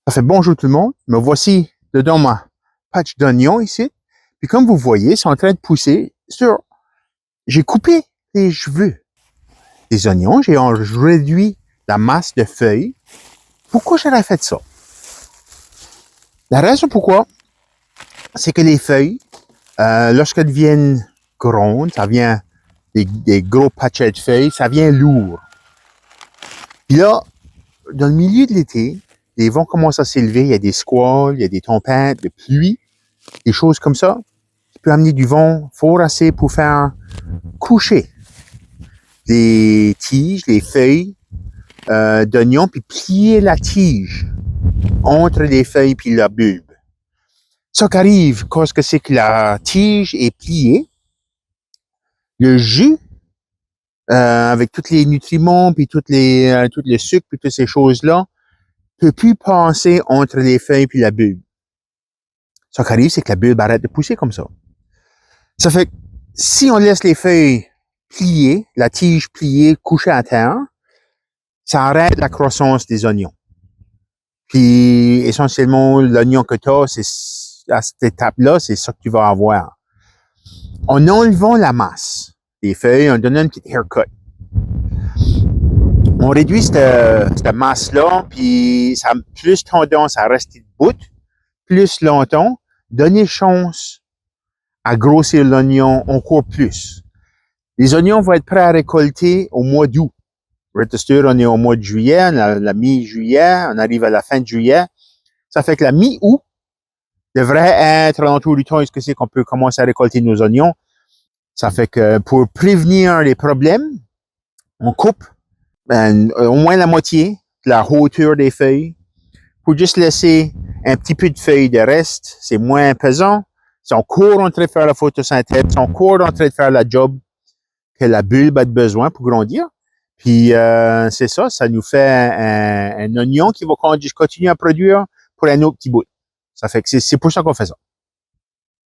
Ça fait bonjour tout le monde. Me voici dedans ma patch d'oignon ici. Puis comme vous voyez, c'est en train de pousser sur... J'ai coupé les cheveux des oignons. J'ai réduit la masse de feuilles. Pourquoi j'aurais fait ça? La raison pourquoi, c'est que les feuilles, lorsqu'elles deviennent grandes, ça vient des gros patchets de feuilles, ça vient lourd. Puis là, dans le milieu de l'été, les vents commencent à s'élever, il y a des squalls, il y a des tempêtes de pluie, des choses comme ça, qui peut amener du vent fort assez pour faire coucher les tiges, les feuilles d'oignon, puis plier la tige entre les feuilles puis la bulbe. Ce qui arrive, quand c'est que la tige est pliée, le jus, avec tous les nutriments, puis tout le sucre, puis toutes ces choses-là, peut plus passer entre les feuilles puis la bulbe. Ce qui arrive, c'est que la bulbe arrête de pousser comme ça. Ça fait que si on laisse les feuilles pliées, la tige pliée, couchée à terre, ça arrête la croissance des oignons. Puis, essentiellement, l'oignon que tu as, c'est, à cette étape-là, c'est ça que tu vas avoir. En enlevant la masse des feuilles, on donne une petite haircut. On réduit cette masse-là, puis ça a plus tendance à rester debout, plus longtemps, donner chance à grossir l'oignon encore plus. Les oignons vont être prêts à récolter au mois d'août. On est au mois de juillet, la mi-juillet, on arrive à la fin de juillet. Ça fait que la mi-août devrait être l'entour du temps où c'est qu'on peut commencer à récolter nos oignons. Ça fait que pour prévenir les problèmes, on coupe au moins la moitié de la hauteur des feuilles pour juste laisser un petit peu de feuilles de reste. C'est moins pesant. Ils sont encore en train de faire la photosynthèse, ils sont encore en train de faire la job que la bulbe a besoin pour grandir. Puis c'est ça, ça nous fait un oignon qui va continuer à produire pour un autre petit bout. Ça fait que c'est pour ça qu'on fait ça.